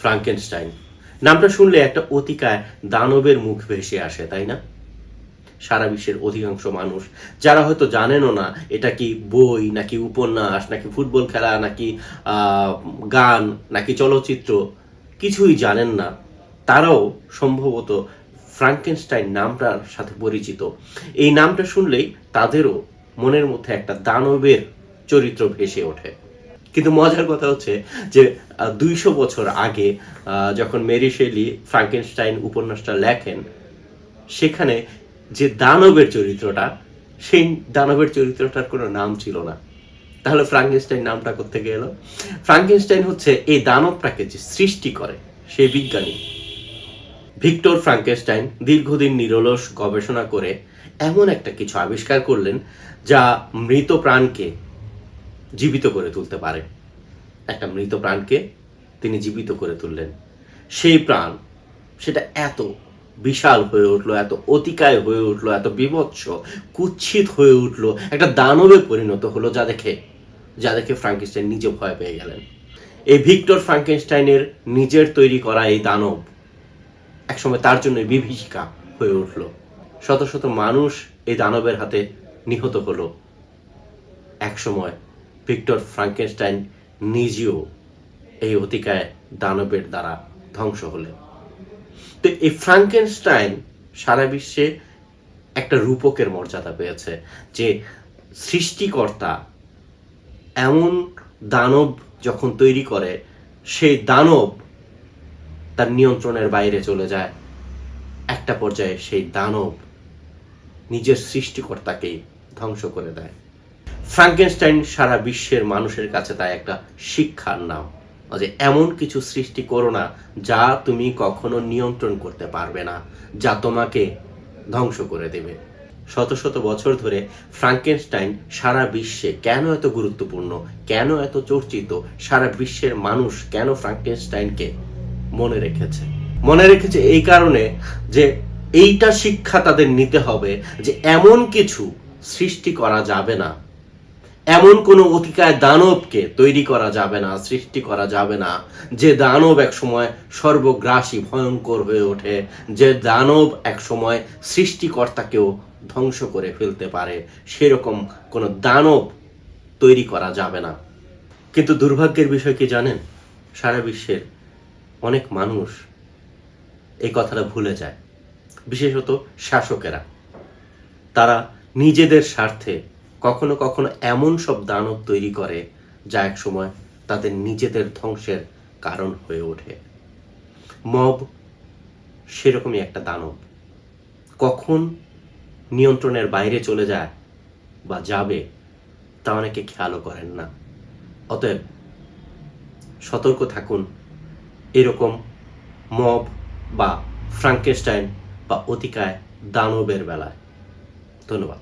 Frankenstein নামটা শুনলে একটা অতিকায় দানবের মুখ ভেসে আসে, তাই না? সারা বিশ্বের অধিকাংশ মানুষ যারা হয়তো জানেনও না এটা কি বই নাকি উপন্যাস নাকি ফুটবল খেলা নাকি গান নাকি চলচ্চিত্র, কিছুই জানেন না, তারাও সম্ভবত ফ্রাঙ্কেনস্টাইন নামটার সাথে পরিচিত। এই নামটা শুনলেই তাদেরও মনের মধ্যে একটা দানবের চরিত্র ভেসে ওঠে। কিন্তু মজার কথা হচ্ছে যে ২০০ বছর আগে যখন মেরি শেলি ফ্রাঙ্কেনস্টাইন উপন্যাসটা লেখেন, সেখানে যে দানবের চরিত্রটা, সেই দানবের চরিত্রটার কোনো নাম ছিল না। তাহলে ফ্রাঙ্কেনস্টাইন নামটা কোত্থেকে এলো? ফ্রাঙ্কেনস্টাইন হচ্ছে এই দানবটাকে যে সৃষ্টি করে সেই বিজ্ঞানী ভিক্টর ফ্রাঙ্কেনস্টাইন দীর্ঘদিন নিরলস গবেষণা করে এমন একটা কিছু আবিষ্কার করলেন যা মৃত প্রাণকে জীবিত করে তুলতে পারে। একটা মৃত প্রাণকে তিনি জীবিত করে তুললেন। সেই প্রাণ সেটা এত বিশাল হয়ে উঠলো, এত অতিকায় হয়ে উঠলো, এত বীভৎস কুৎসিত হয়ে উঠলো, একটা দানবে পরিণত হলো, যা দেখে ফ্রাঙ্কেনস্টাইন নিজে ভয় পেয়ে গেলেন। এই ভিক্টর ফ্রাঙ্কেনস্টাইনের নিজের তৈরি করা এই দানব একসময় তার জন্য বিভীষিকা হয়ে উঠল। শত শত মানুষ এই দানবের হাতে নিহত হলো। একসময় ভিক্টর ফ্রাঙ্কেনস্টাইন নিজেও এই অতিকায় দানবের দ্বারা ধ্বংস হলেন। তো এই ফ্রাঙ্কেনস্টাইন সারা বিশ্বে একটা রূপকের মর্যাদা পেয়েছে, যে সৃষ্টিকর্তা এমন দানব যখন তৈরি করে, সেই দানব তার নিয়ন্ত্রণের বাইরে চলে যায়। একটা পর্যায়ে সেই দানব নিজের সৃষ্টিকর্তাকেই ধ্বংস করে দেয়। ফ্রাঙ্কেনস্টাইন সারা বিশ্বের মানুষের কাছে তাই একটা শিক্ষার নাম, যে এমন কিছু সৃষ্টি করো না যা তুমি কখনো নিয়ন্ত্রণ করতে পারবে না, যা তোমাকে ধ্বংস করে দেবে। শত শত বছর ধরে ফ্রাঙ্কেনস্টাইন সারা বিশ্বে কেন এত গুরুত্বপূর্ণ, কেন এত চর্চিত, সারা বিশ্বের মানুষ কেন ফ্রাঙ্কেনস্টাইনকে মনে রেখেছে এই কারণে যে এইটা শিক্ষা তাদের নিতে হবে যে এমন কিছু সৃষ্টি করা যাবে না, এমন কোনো অতিকায় দানবকে তৈরি করা যাবে না, সৃষ্টি করা যাবে না, যে দানব একসময় সর্বগ্রাসী ভয়ঙ্কর হয়ে ওঠে, যে দানব একসময় সৃষ্টিকর্তাকেও ধ্বংস করে ফেলতে পারে। সেরকম কোনো দানব তৈরি করা যাবে না। কিন্তু দুর্ভাগ্যের বিষয় কি জানেন? সারা বিশ্বের অনেক মানুষ এই কথাটা ভুলে যায়, বিশেষত শাসকেরা। তারা নিজেদের স্বার্থে কখনো কখনো এমন সব দানব তৈরি করে যা এক সময় তাদের নিজেদের ধ্বংসের কারণ হয়ে ওঠে। মব সেরকমই একটা দানব, কখন নিয়ন্ত্রণের বাইরে চলে যায় বা যাবে তা অনেকে খেয়ালও করেন না। অতএব সতর্ক থাকুন এরকম মব বা ফ্রাঙ্কেনস্টাইন বা অতিকায় দানবের বেলায়। ধন্যবাদ।